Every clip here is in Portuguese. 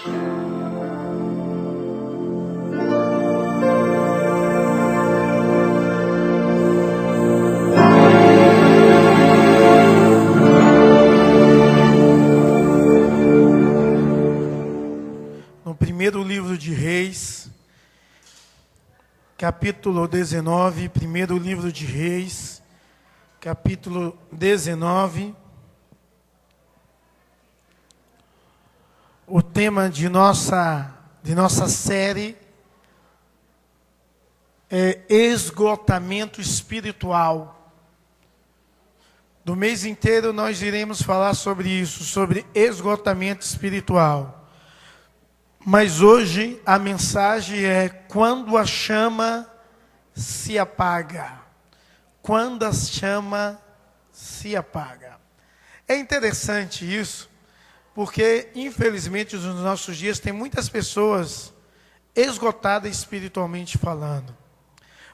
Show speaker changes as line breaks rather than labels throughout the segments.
No primeiro livro de Reis, capítulo 19, primeiro livro de Reis, capítulo 19. O tema de nossa série é esgotamento espiritual. Do mês inteiro nós iremos falar sobre isso, sobre esgotamento espiritual. Mas hoje a mensagem é quando a chama se apaga. Quando a chama se apaga. É interessante isso, porque infelizmente nos nossos dias tem muitas pessoas esgotadas espiritualmente falando.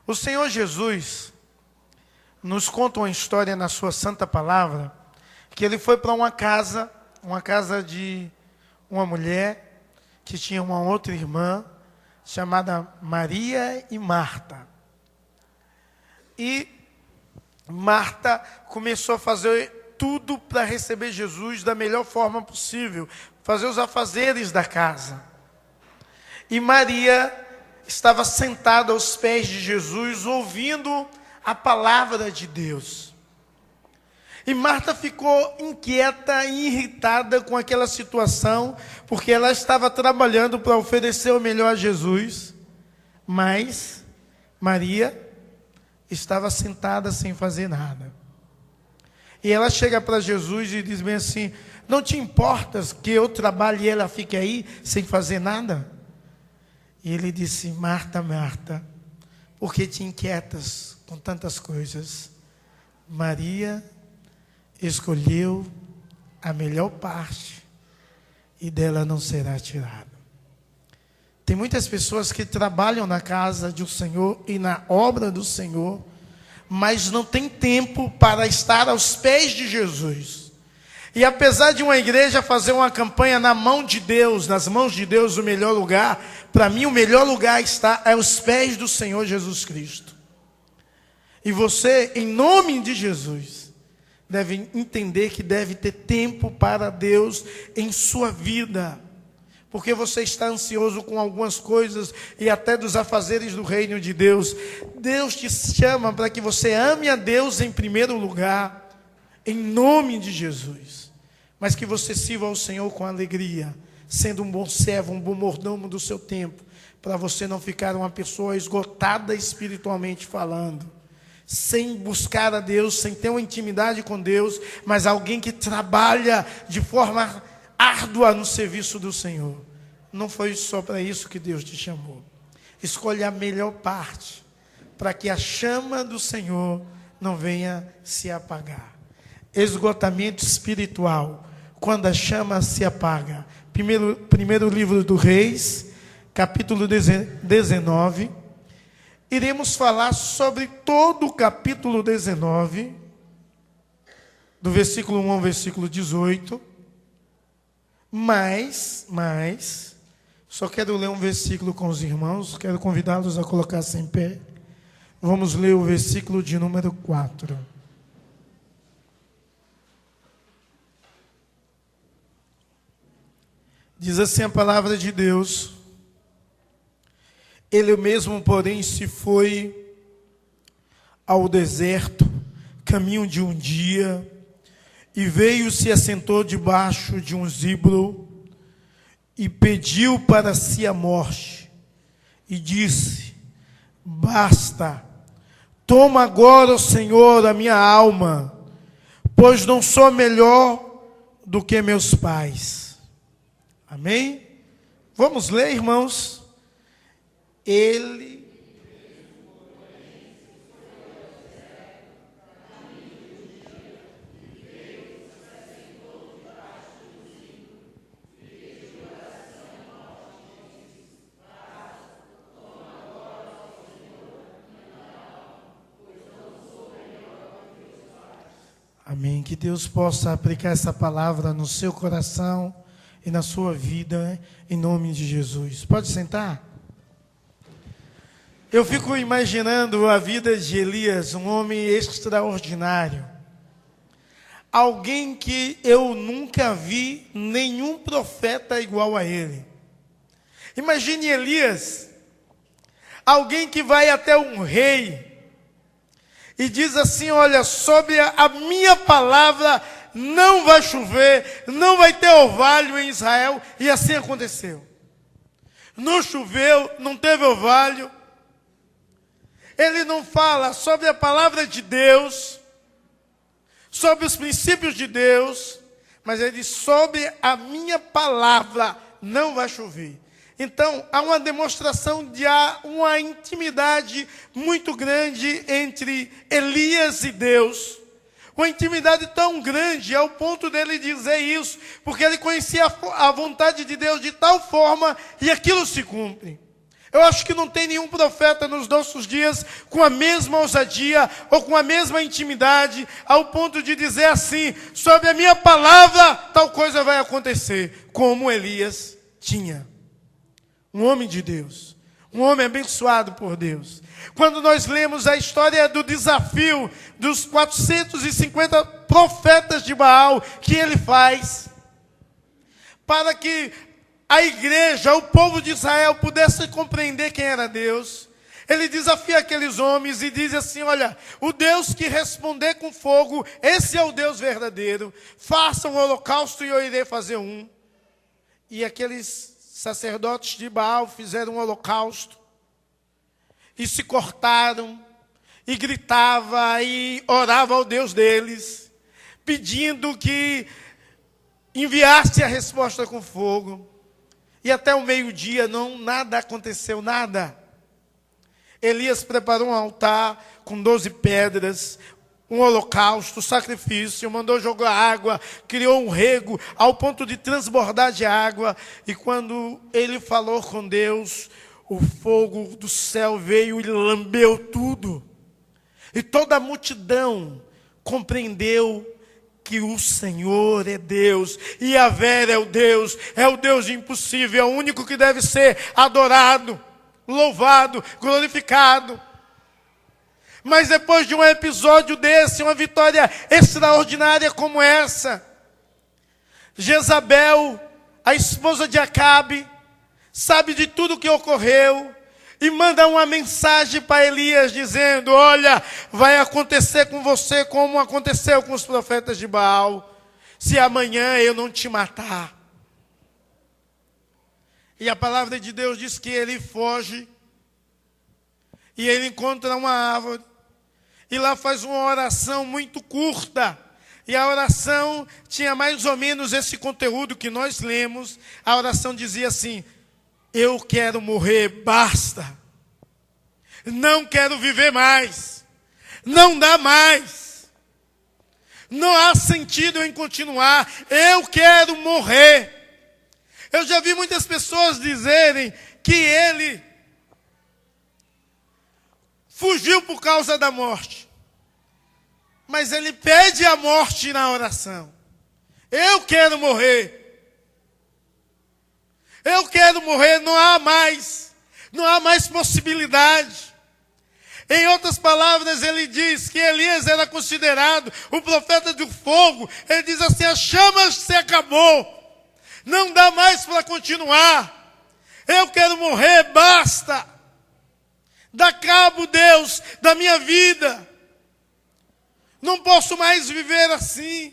O Senhor Jesus nos conta uma história na sua santa palavra, que ele foi para uma casa de uma mulher que tinha uma outra irmã, chamada Maria e Marta. E Marta começou a fazer tudo para receber Jesus da melhor forma possível, fazer os afazeres da casa. E Maria estava sentada aos pés de Jesus, ouvindo a palavra de Deus. E Marta ficou inquieta e irritada com aquela situação, porque ela estava trabalhando para oferecer o melhor a Jesus, mas Maria estava sentada sem fazer nada. E ela chega para Jesus e diz bem assim: não te importas que eu trabalhe e ela fique aí sem fazer nada? E ele disse: Marta, Marta, por que te inquietas com tantas coisas? Maria escolheu a melhor parte e dela não será tirada. Tem muitas pessoas que trabalham na casa do Senhor e na obra do Senhor, mas não tem tempo para estar aos pés de Jesus. E apesar de uma igreja fazer uma campanha na mão de Deus, nas mãos de Deus, o melhor lugar, para mim o melhor lugar está aos pés do Senhor Jesus Cristo. E você, em nome de Jesus, deve entender que deve ter tempo para Deus em sua vida. Porque você está ansioso com algumas coisas e até dos afazeres do reino de Deus. Deus te chama para que você ame a Deus em primeiro lugar, em nome de Jesus. Mas que você sirva ao Senhor com alegria, sendo um bom servo, um bom mordomo do seu tempo, para você não ficar uma pessoa esgotada espiritualmente falando, sem buscar a Deus, sem ter uma intimidade com Deus, mas alguém que trabalha de forma árdua no serviço do Senhor. Não foi só para isso que Deus te chamou. Escolha a melhor parte, para que a chama do Senhor não venha se apagar. Esgotamento espiritual, quando a chama se apaga. Primeiro livro do Reis, capítulo 19. Iremos falar sobre todo o capítulo 19, do versículo 1 ao versículo 18. Mas, só quero ler um versículo com os irmãos, quero convidá-los a colocar-se em pé. Vamos ler o versículo de número 4. Diz assim a palavra de Deus: ele mesmo, porém, se foi ao deserto, caminho de um dia, e veio e se assentou debaixo de um zíbolo, e pediu para si a morte, e disse: basta, toma agora, ó Senhor, a minha alma, pois não sou melhor do que meus pais. Amém? Vamos ler, irmãos. Ele Amém. Que Deus possa aplicar essa palavra no seu coração e na sua vida, em nome de Jesus. Pode sentar? Eu fico imaginando a vida de Elias, um homem extraordinário. Alguém que eu nunca vi nenhum profeta igual a ele. Imagine Elias, alguém que vai até um rei e diz assim: olha, sobre a minha palavra não vai chover, não vai ter orvalho em Israel. E assim aconteceu. Não choveu, não teve orvalho. Ele não fala sobre a palavra de Deus, sobre os princípios de Deus, mas ele diz: sobre a minha palavra não vai chover. Então, há uma demonstração de uma intimidade muito grande entre Elias e Deus. Uma intimidade tão grande ao ponto dele dizer isso, porque ele conhecia a vontade de Deus de tal forma e aquilo se cumpre. Eu acho que não tem nenhum profeta nos nossos dias com a mesma ousadia ou com a mesma intimidade, ao ponto de dizer assim: sobre a minha palavra tal coisa vai acontecer, como Elias tinha. Um homem de Deus, um homem abençoado por Deus. Quando nós lemos a história do desafio dos 450 profetas de Baal que ele faz, para que a igreja, o povo de Israel pudesse compreender quem era Deus, ele desafia aqueles homens e diz assim: olha, o Deus que responder com fogo, esse é o Deus verdadeiro. Façam um holocausto e eu irei fazer um. E aqueles sacerdotes de Baal fizeram um holocausto e se cortaram e gritavam e oravam ao Deus deles, pedindo que enviasse a resposta com fogo. E até o meio-dia nada aconteceu, nada. Elias preparou um altar com 12 pedras, um holocausto, sacrifício, mandou jogar água, criou um rego ao ponto de transbordar de água. E quando ele falou com Deus, o fogo do céu veio e lambeu tudo. E toda a multidão compreendeu que o Senhor é Deus, e Yahvé é o Deus impossível, é o único que deve ser adorado, louvado, glorificado. Mas depois de um episódio desse, uma vitória extraordinária como essa, Jezabel, a esposa de Acabe, sabe de tudo o que ocorreu, e manda uma mensagem para Elias dizendo: olha, vai acontecer com você como aconteceu com os profetas de Baal, se amanhã eu não te matar. E a palavra de Deus diz que ele foge, e ele encontra uma árvore, e lá faz uma oração muito curta. E a oração tinha mais ou menos esse conteúdo que nós lemos. A oração dizia assim: eu quero morrer, basta. Não quero viver mais. Não dá mais. Não há sentido em continuar. Eu quero morrer. Eu já vi muitas pessoas dizerem que ele fugiu por causa da morte. Mas ele pede a morte na oração. Eu quero morrer. Eu quero morrer, não há mais possibilidade. Em outras palavras, ele diz que Elias era considerado o profeta do fogo. Ele diz assim: a chama se acabou, não dá mais para continuar. Eu quero morrer, basta. Dá cabo, Deus, da minha vida. Não posso mais viver assim.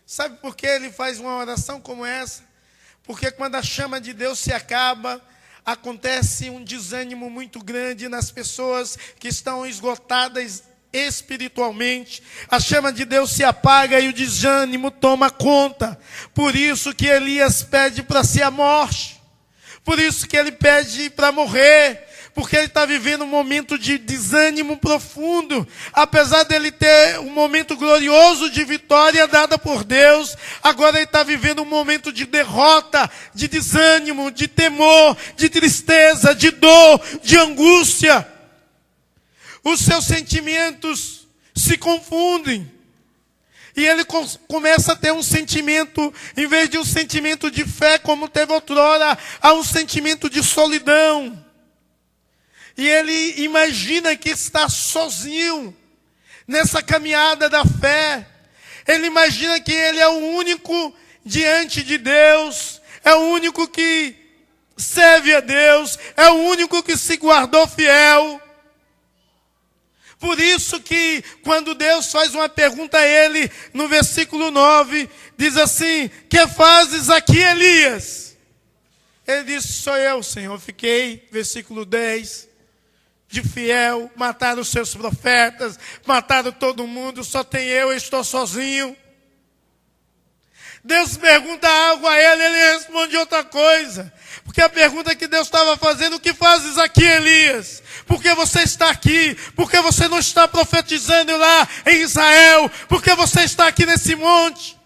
Sabe por que ele faz uma oração como essa? Porque quando a chama de Deus se acaba, acontece um desânimo muito grande nas pessoas que estão esgotadas espiritualmente. A chama de Deus se apaga e o desânimo toma conta. Por isso que Elias pede para si a morte. Por isso que ele pede para morrer. Porque ele está vivendo um momento de desânimo profundo. Apesar dele ter um momento glorioso de vitória dada por Deus, agora ele está vivendo um momento de derrota, de desânimo, de temor, de tristeza, de dor, de angústia. Os seus sentimentos se confundem. E ele começa a ter um sentimento, em vez de um sentimento de fé, como teve outrora, há um sentimento de solidão. E ele imagina que está sozinho nessa caminhada da fé. Ele imagina que ele é o único diante de Deus, é o único que serve a Deus, é o único que se guardou fiel. Por isso que quando Deus faz uma pergunta a ele, no versículo 9, diz assim: que fazes aqui, Elias? Ele disse: sou eu, Senhor. Fiquei, versículo 10, de fiel, mataram os seus profetas, mataram todo mundo, só tem eu estou sozinho. Deus pergunta algo a ele, ele responde outra coisa. Porque a pergunta que Deus estava fazendo: o que fazes aqui, Elias? Por que você está aqui? Por que você não está profetizando lá em Israel? Por que você está aqui nesse monte?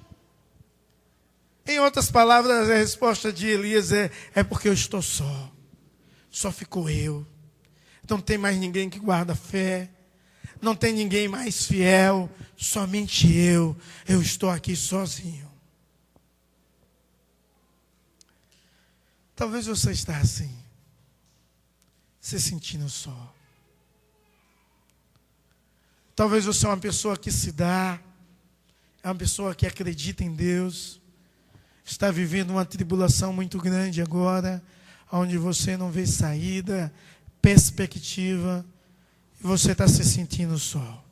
Em outras palavras, a resposta de Elias é porque eu estou só. Só ficou eu. Não tem mais ninguém que guarda fé. Não tem ninguém mais fiel. Somente eu. Eu estou aqui sozinho. Talvez você está assim, se sentindo só. Talvez você é uma pessoa que se dá, é uma pessoa que acredita em Deus, está vivendo uma tribulação muito grande agora, onde você não vê saída, perspectiva, e você está se sentindo só,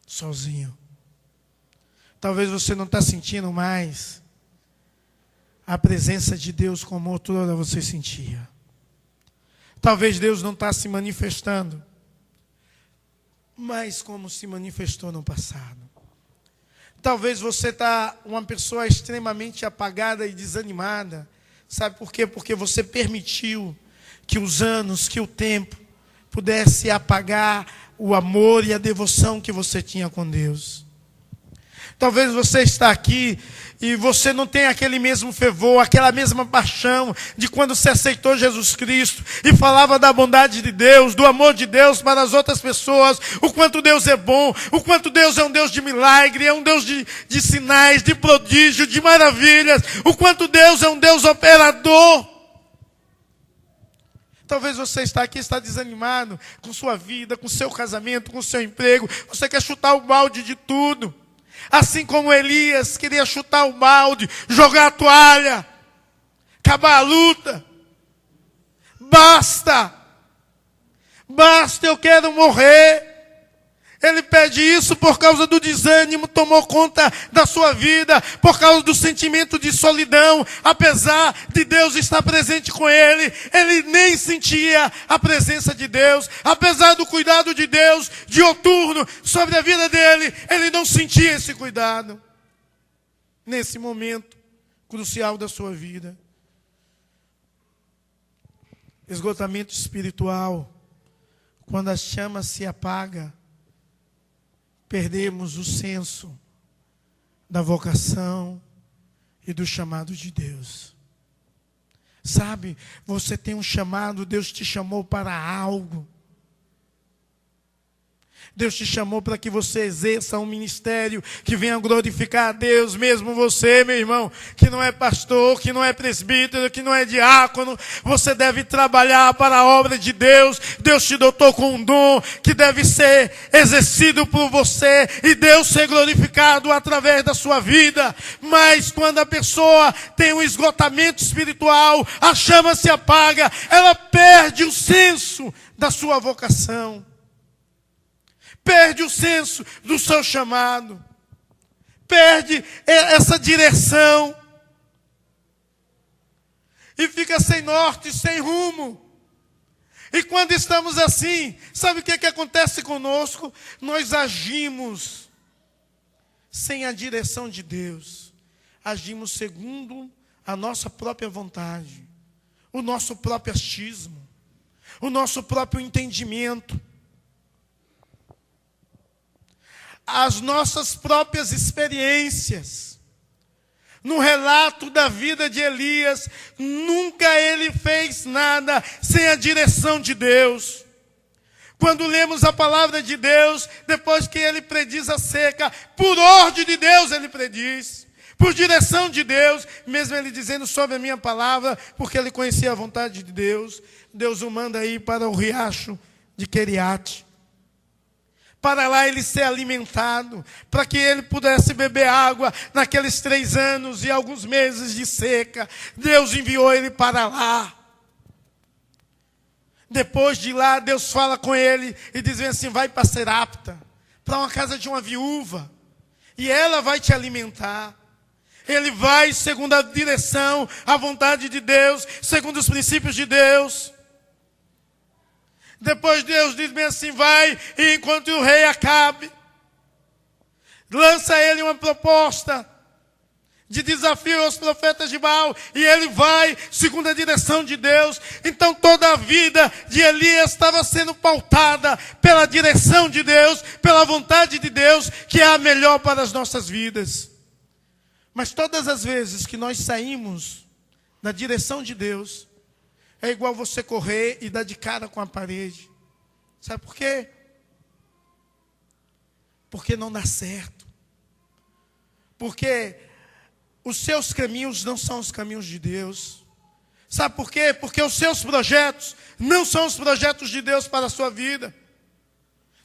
sozinho. Talvez você não está sentindo mais a presença de Deus como outrora você sentia. Talvez Deus não está se manifestando, mas como se manifestou no passado. Talvez você está uma pessoa extremamente apagada e desanimada. Sabe por quê? Porque você permitiu que os anos, que o tempo pudesse apagar o amor e a devoção que você tinha com Deus. Talvez você está aqui e você não tem aquele mesmo fervor, aquela mesma paixão de quando você aceitou Jesus Cristo e falava da bondade de Deus, do amor de Deus para as outras pessoas, o quanto Deus é bom, o quanto Deus é um Deus de milagre, é um Deus de sinais, de prodígio, de maravilhas, o quanto Deus é um Deus operador. Talvez você está aqui, está desanimado com sua vida, com seu casamento, com seu emprego, você quer chutar o balde de tudo. Assim como Elias queria chutar o balde, jogar a toalha, acabar a luta. Basta, eu quero morrer. Ele pede isso por causa do desânimo, tomou conta da sua vida, por causa do sentimento de solidão. Apesar de Deus estar presente com ele, ele nem sentia a presença de Deus. Apesar do cuidado de Deus dioturno sobre a vida dele, ele não sentia esse cuidado. Nesse momento crucial da sua vida. Esgotamento espiritual. Quando a chama se apaga, perdemos o senso da vocação e do chamado de Deus. Sabe, você tem um chamado, Deus te chamou para algo. Deus te chamou para que você exerça um ministério que venha glorificar a Deus, mesmo você, meu irmão, que não é pastor, que não é presbítero, que não é diácono. Você deve trabalhar para a obra de Deus. Deus te dotou com um dom que deve ser exercido por você e Deus ser glorificado através da sua vida. Mas quando a pessoa tem um esgotamento espiritual, a chama se apaga, ela perde o senso da sua vocação. Perde o senso do seu chamado. Perde essa direção. E fica sem norte, sem rumo. E quando estamos assim, sabe o que acontece conosco? Nós agimos sem a direção de Deus. Agimos segundo a nossa própria vontade. O nosso próprio achismo. O nosso próprio entendimento. As nossas próprias experiências. No relato da vida de Elias, nunca ele fez nada sem a direção de Deus. Quando lemos a palavra de Deus, depois que ele prediz a seca, por ordem de Deus ele prediz, por direção de Deus, mesmo ele dizendo sobre a minha palavra, porque ele conhecia a vontade de Deus, Deus o manda ir para o riacho de Queriate, para lá ele ser alimentado, para que ele pudesse beber água naqueles 3 anos e alguns meses de seca. Deus enviou ele para lá. Depois de lá, Deus fala com ele e diz assim: vai para Serapta, para uma casa de uma viúva, e ela vai te alimentar. Ele vai segundo a direção, a vontade de Deus, segundo os princípios de Deus. Depois Deus diz bem assim: vai e encontre o rei Acabe. Lança ele uma proposta de desafio aos profetas de Baal, e ele vai segundo a direção de Deus. Então toda a vida de Elias estava sendo pautada pela direção de Deus, pela vontade de Deus, que é a melhor para as nossas vidas. Mas todas as vezes que nós saímos da direção de Deus, é igual você correr e dar de cara com a parede. Sabe por quê? Porque não dá certo. Porque os seus caminhos não são os caminhos de Deus. Sabe por quê? Porque os seus projetos não são os projetos de Deus para a sua vida.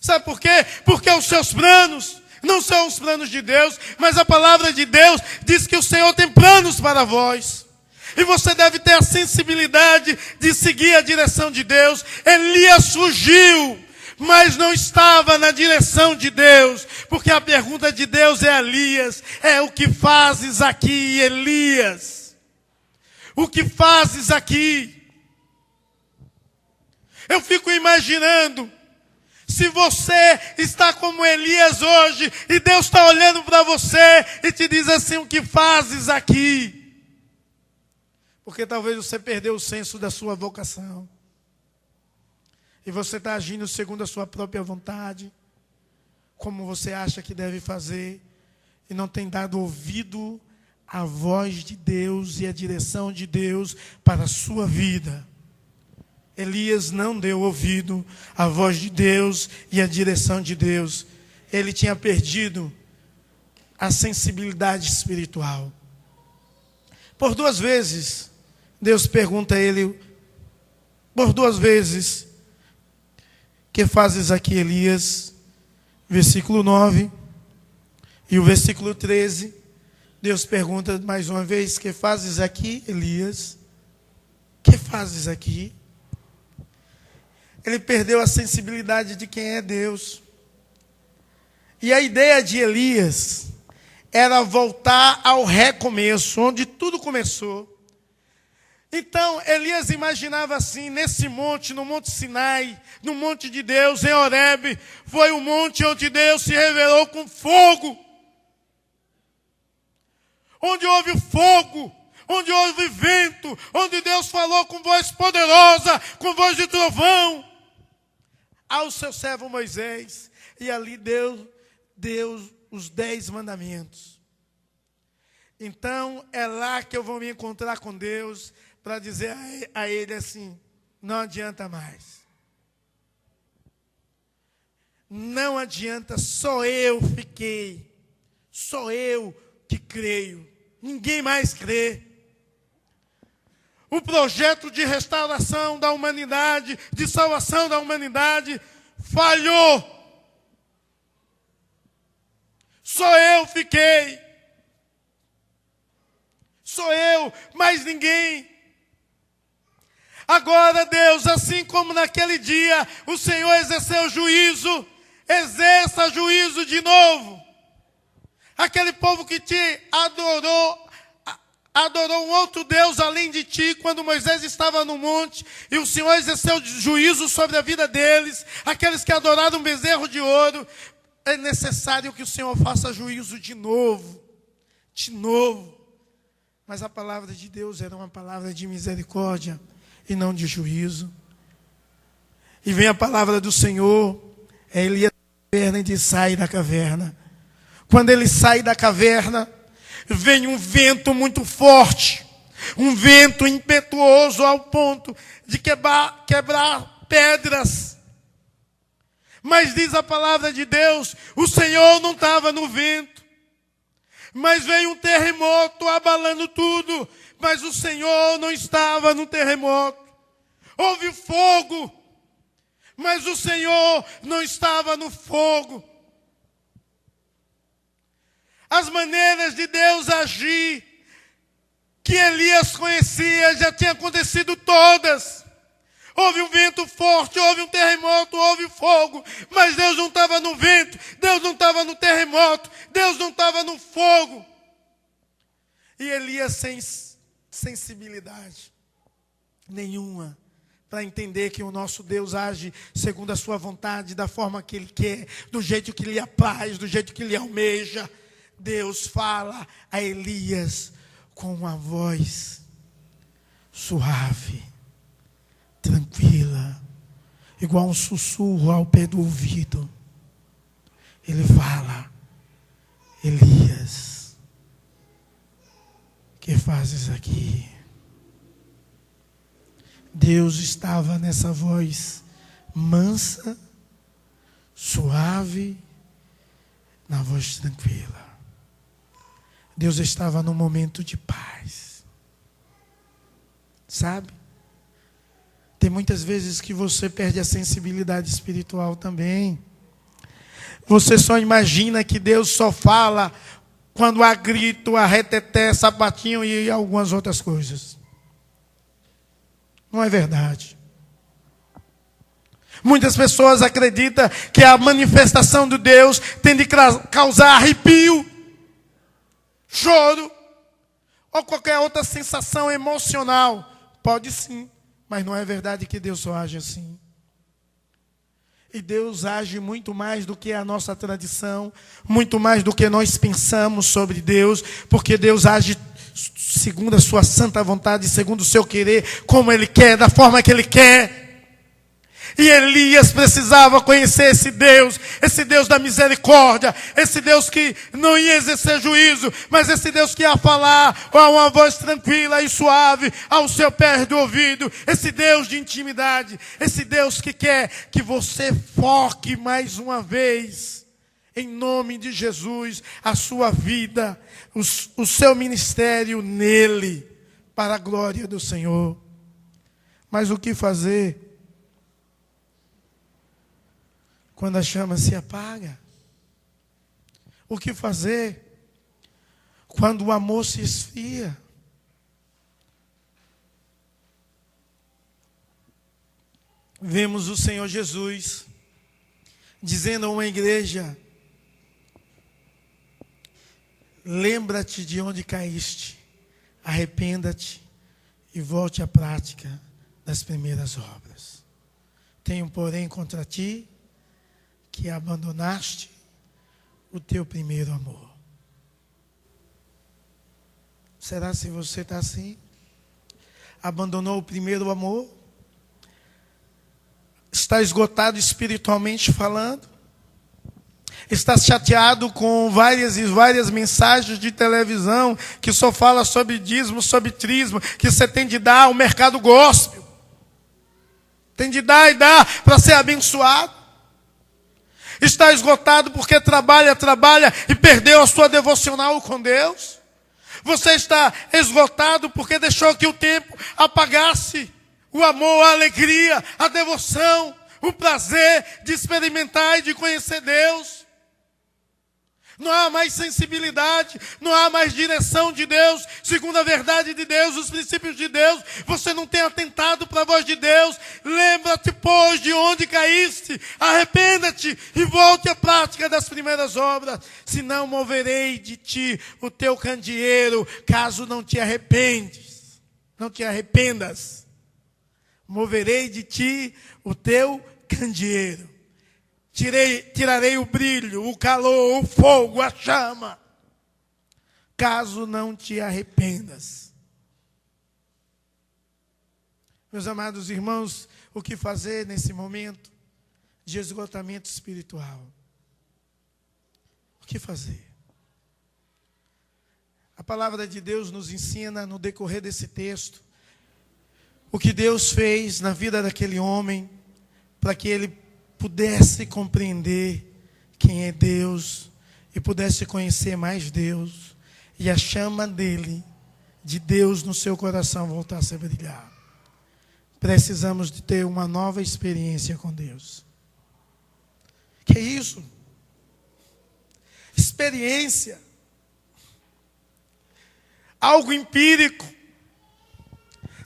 Sabe por quê? Porque os seus planos não são os planos de Deus, mas a palavra de Deus diz que o Senhor tem planos para vós. E você deve ter a sensibilidade de seguir a direção de Deus. Elias fugiu, mas não estava na direção de Deus, porque a pergunta de Deus é: Elias, o que fazes aqui, Elias? O que fazes aqui? Eu fico imaginando, se você está como Elias hoje, e Deus está olhando para você e te diz assim: o que fazes aqui? Porque talvez você perdeu o senso da sua vocação. E você está agindo segundo a sua própria vontade, como você acha que deve fazer, e não tem dado ouvido à voz de Deus e à direção de Deus para a sua vida. Elias não deu ouvido à voz de Deus e à direção de Deus. Ele tinha perdido a sensibilidade espiritual. Por 2 vezes, Deus pergunta a ele, por 2 vezes: que fazes aqui, Elias? Versículo 9 e o versículo 13, Deus pergunta mais uma vez: que fazes aqui, Elias? Que fazes aqui? Ele perdeu a sensibilidade de quem é Deus. E a ideia de Elias era voltar ao recomeço, onde tudo começou. Então, Elias imaginava assim, nesse monte, no Monte Sinai, no monte de Deus, em Horebe, foi o monte onde Deus se revelou com fogo. Onde houve fogo, onde houve vento, onde Deus falou com voz poderosa, com voz de trovão, ao seu servo Moisés. E ali deu os 10 mandamentos. Então, é lá que eu vou me encontrar com Deus, para dizer a ele assim: não adianta mais. Não adianta, só eu fiquei. Só eu que creio. Ninguém mais crê. O projeto de restauração da humanidade, de salvação da humanidade, falhou. Só eu fiquei. Sou eu, mais ninguém. Agora, Deus, assim como naquele dia o Senhor exerceu juízo, exerça juízo de novo. Aquele povo que te adorou um outro Deus além de ti, quando Moisés estava no monte, e o Senhor exerceu juízo sobre a vida deles, aqueles que adoraram um bezerro de ouro, é necessário que o Senhor faça juízo de novo. De novo. Mas a palavra de Deus era uma palavra de misericórdia e não de juízo. E vem a palavra do Senhor, Elias da caverna, e diz: sai da caverna. Quando ele sai da caverna, vem um vento muito forte, um vento impetuoso ao ponto de quebrar pedras. Mas diz a palavra de Deus, o Senhor não estava no vento. Mas veio um terremoto abalando tudo. Mas o Senhor não estava no terremoto. Houve fogo. Mas o Senhor não estava no fogo. As maneiras de Deus agir, que Elias conhecia, já tinham acontecido todas. Houve um vento forte, houve um terremoto, houve fogo. Mas Deus não estava no vento, Deus não estava no terremoto, Deus não estava no fogo. E Elias sem sensibilidade nenhuma para entender que o nosso Deus age segundo a sua vontade, da forma que Ele quer, do jeito que lhe apraz, do jeito que lhe almeja. Deus fala a Elias com uma voz suave, tranquila, igual um sussurro ao pé do ouvido. Ele fala: Elias, que fazes aqui? Deus estava nessa voz mansa, suave, na voz tranquila. Deus estava num momento de paz. Sabe? Tem muitas vezes que você perde a sensibilidade espiritual também. Você só imagina que Deus só fala quando há grito, há reteté, sapatinho e algumas outras coisas. Não é verdade. Muitas pessoas acreditam que a manifestação de Deus tem de causar arrepio, choro ou qualquer outra sensação emocional. Pode sim, mas não é verdade que Deus só age assim. E Deus age muito mais do que a nossa tradição, muito mais do que nós pensamos sobre Deus, porque Deus age segundo a sua santa vontade, segundo o seu querer, como Ele quer, da forma que Ele quer. E Elias precisava conhecer esse Deus da misericórdia, esse Deus que não ia exercer juízo, mas esse Deus que ia falar com uma voz tranquila e suave ao seu pé do ouvido, esse Deus de intimidade, esse Deus que quer que você foque mais uma vez, em nome de Jesus, a sua vida, o seu ministério nele, para a glória do Senhor. Mas o que fazer quando a chama se apaga? O que fazer quando o amor se esfria? Vemos o Senhor Jesus dizendo a uma igreja: lembra-te de onde caíste, arrependa-te e volte à prática das primeiras obras. Tenho, porém, contra ti que abandonaste o teu primeiro amor. Será se você está assim? Abandonou o primeiro amor? Está esgotado espiritualmente falando? Está chateado com várias e várias mensagens de televisão que só fala sobre dízimo, sobre trismo, que você tem de dar ao mercado gospel. Tem de dar e dar para ser abençoado. Está esgotado porque trabalha e perdeu a sua devocional com Deus. Você está esgotado porque deixou que o tempo apagasse o amor, a alegria, a devoção, o prazer de experimentar e de conhecer Deus. Não há mais sensibilidade, não há mais direção de Deus, segundo a verdade de Deus, os princípios de Deus. Você não tem atentado para a voz de Deus. Lembra-te, pois, de onde caíste, arrependa-te e volte à prática das primeiras obras. Senão moverei de ti o teu candeeiro, caso não te arrependes. Não te arrependas. Moverei de ti o teu candeeiro. Tirarei o brilho, o calor, o fogo, a chama, caso não te arrependas. Meus amados irmãos, o que fazer nesse momento de esgotamento espiritual? O que fazer? A palavra de Deus nos ensina no decorrer desse texto o que Deus fez na vida daquele homem para que ele pudesse compreender quem é Deus e pudesse conhecer mais Deus, e a chama dele, de Deus no seu coração, voltasse a brilhar. Precisamos de ter uma nova experiência com Deus. Que é isso? Experiência. Algo empírico.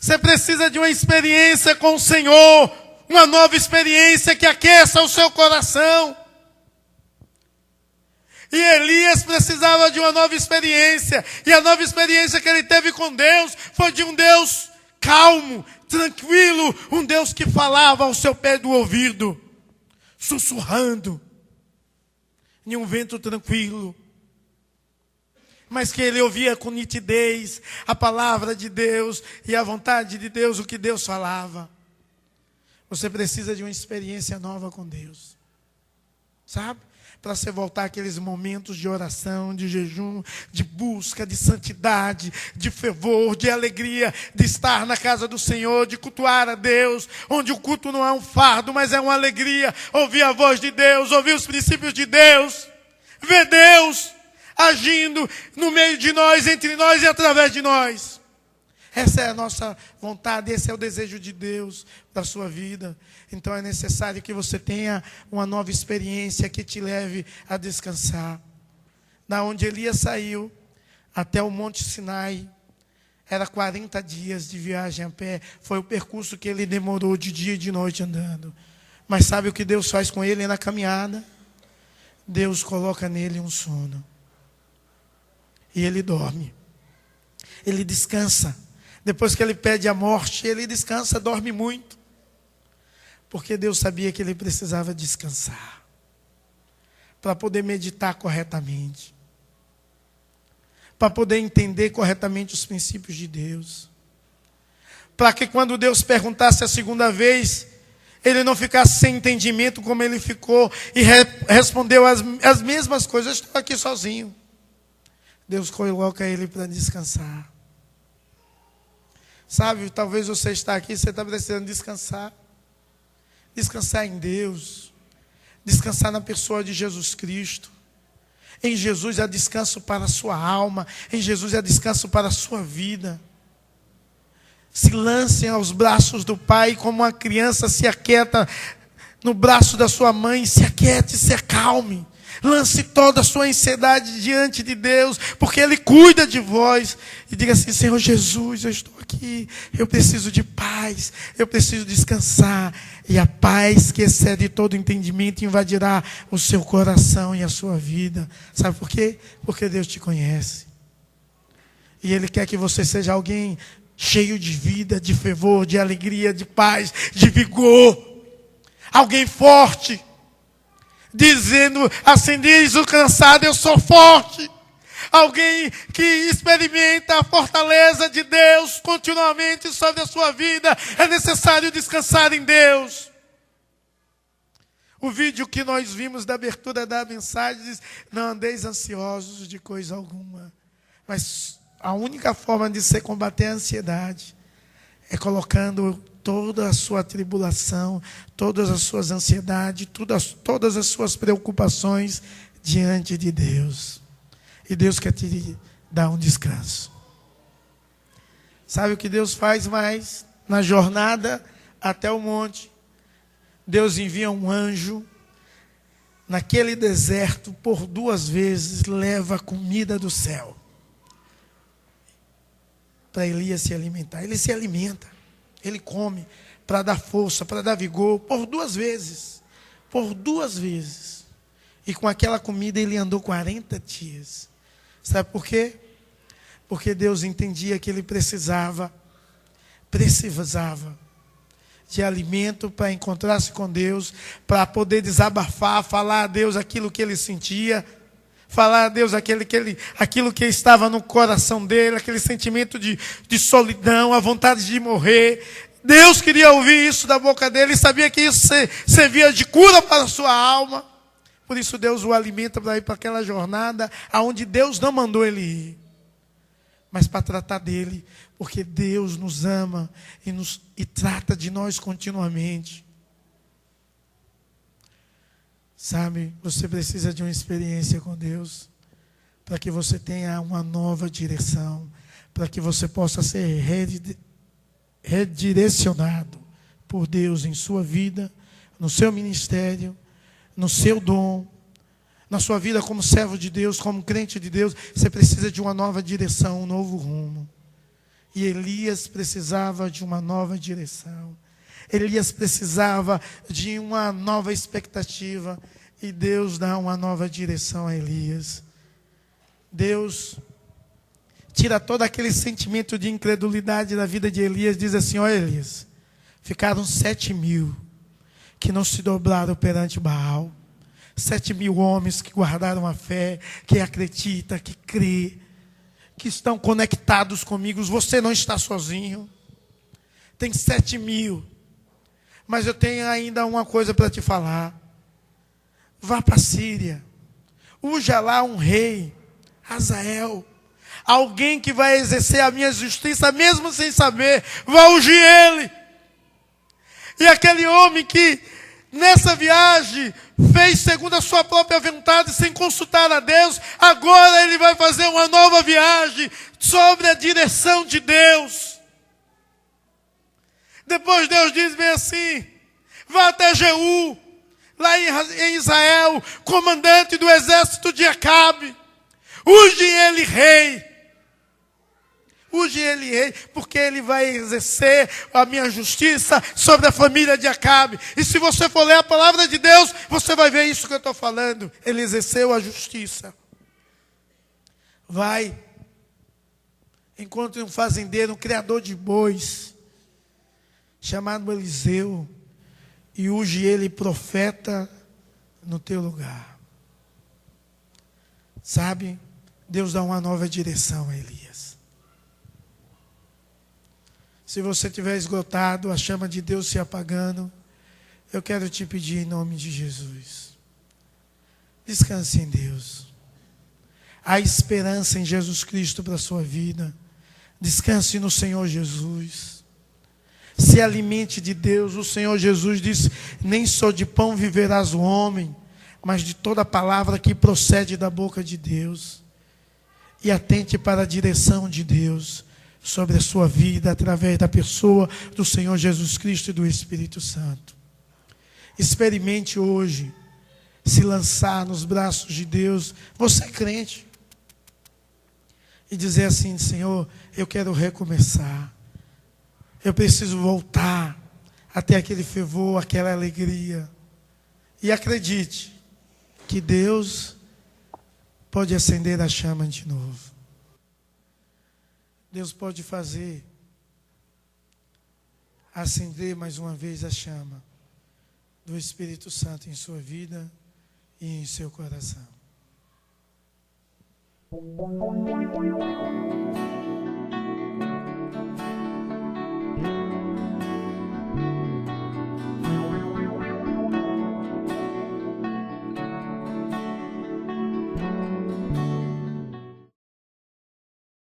Você precisa de uma experiência com o Senhor, uma nova experiência que aqueça o seu coração. E Elias precisava de uma nova experiência. E a nova experiência que ele teve com Deus foi de um Deus calmo, tranquilo, um Deus que falava ao seu pé do ouvido, sussurrando, em um vento tranquilo, mas que ele ouvia com nitidez a palavra de Deus e a vontade de Deus, o que Deus falava. Você precisa de uma experiência nova com Deus, sabe? Para você voltar àqueles momentos de oração, de jejum, de busca, de santidade, de fervor, de alegria, de estar na casa do Senhor, de cultuar a Deus, onde o culto não é um fardo, mas é uma alegria, ouvir a voz de Deus, ouvir os princípios de Deus, ver Deus agindo no meio de nós, entre nós e através de nós. Essa é a nossa vontade, esse é o desejo de Deus para a sua vida. Então é necessário que você tenha uma nova experiência que te leve a descansar. Da onde Elias saiu até o Monte Sinai, era 40 dias de viagem a pé. Foi o percurso que ele demorou de dia e de noite andando. Mas sabe o que Deus faz com ele na caminhada? Deus coloca nele um sono. E ele dorme. Ele descansa. Depois que ele pede a morte, ele descansa, dorme muito. Porque Deus sabia que ele precisava descansar. Para poder meditar corretamente. Para poder entender corretamente os princípios de Deus. Para que quando Deus perguntasse a segunda vez, ele não ficasse sem entendimento como ele ficou. E respondeu as mesmas coisas. Eu estou aqui sozinho. Deus coloca ele para descansar. Sabe, talvez você está aqui, você está precisando descansar. Descansar em Deus. Descansar na pessoa de Jesus Cristo. Em Jesus há descanso para a sua alma. Em Jesus há descanso para a sua vida. Se lancem aos braços do Pai, como uma criança se aquieta no braço da sua mãe. Se aquiete, se acalme. Lance toda a sua ansiedade diante de Deus, porque Ele cuida de vós. E diga assim: Senhor Jesus, eu estou aqui, eu preciso de paz, eu preciso descansar. E a paz que excede todo entendimento invadirá o seu coração e a sua vida. Sabe por quê? Porque Deus te conhece. E Ele quer que você seja alguém cheio de vida, de fervor, de alegria, de paz, de vigor. Alguém forte. Dizendo assim, diz o cansado, eu sou forte. Alguém que experimenta a fortaleza de Deus continuamente sobre a sua vida. É necessário descansar em Deus. O vídeo que nós vimos da abertura da mensagem diz: não andeis ansiosos de coisa alguma. Mas a única forma de se combater a ansiedade é colocando toda a sua tribulação, todas as suas ansiedades, todas as suas preocupações diante de Deus. E Deus quer te dar um descanso. Sabe o que Deus faz mais? Na jornada até o monte, Deus envia um anjo naquele deserto, por 2 vezes leva comida do céu para Elias se alimentar. Ele se alimenta. Ele come para dar força, para dar vigor, por 2 vezes. Por 2 vezes. E com aquela comida ele andou 40 dias. Sabe por quê? Porque Deus entendia que ele precisava de alimento para encontrar-se com Deus, para poder desabafar, falar a Deus aquilo que ele sentia, falar a Deus aquilo que estava no coração dele, aquele sentimento de solidão, a vontade de morrer. Deus queria ouvir isso da boca dele e sabia que isso servia de cura para a sua alma. Por isso Deus o alimenta para ir para aquela jornada aonde Deus não mandou ele ir, mas para tratar dele, porque Deus nos ama e trata de nós continuamente. Sabe, você precisa de uma experiência com Deus para que você tenha uma nova direção, para que você possa ser redirecionado por Deus em sua vida, no seu ministério, no seu dom, na sua vida como servo de Deus, como crente de Deus. Você precisa de uma nova direção, um novo rumo. E Elias precisava de uma nova direção. Elias precisava de uma nova expectativa. E Deus dá uma nova direção a Elias. Deus tira todo aquele sentimento de incredulidade da vida de Elias. Diz assim: ó Elias, ficaram 7.000 que não se dobraram perante Baal. 7.000 homens que guardaram a fé, que acredita, que crê, que estão conectados comigo. Você não está sozinho. Tem 7.000. Mas eu tenho ainda uma coisa para te falar. Vá para a Síria. Unja lá um rei, Hazael. Alguém que vai exercer a minha justiça, mesmo sem saber. Vá ungir ele. E aquele homem que nessa viagem fez segundo a sua própria vontade, sem consultar a Deus, agora ele vai fazer uma nova viagem sobre a direção de Deus. Depois Deus diz bem assim: vá até Jeú, lá em Israel, comandante do exército de Acabe. Unge ele rei. Unge ele rei, porque ele vai exercer a minha justiça sobre a família de Acabe. E se você for ler a palavra de Deus, você vai ver isso que eu estou falando. Ele exerceu a justiça. Vai, encontre um fazendeiro, um criador de bois, chamado Eliseu, e unge ele profeta no teu lugar. Sabe, Deus dá uma nova direção a Elias. Se você estiver esgotado, a chama de Deus se apagando, eu quero te pedir em nome de Jesus: descanse em Deus. Há esperança em Jesus Cristo para a sua vida. Descanse no Senhor Jesus. Se alimente de Deus. O Senhor Jesus disse: nem só de pão viverás o homem, mas de toda palavra que procede da boca de Deus. E atente para a direção de Deus sobre a sua vida, através da pessoa do Senhor Jesus Cristo e do Espírito Santo. Experimente hoje se lançar nos braços de Deus, você é crente, e dizer assim: Senhor, eu quero recomeçar. Eu preciso voltar até aquele fervor, aquela alegria. E acredite que Deus pode acender a chama de novo. Deus pode fazer acender mais uma vez a chama do Espírito Santo em sua vida e em seu coração.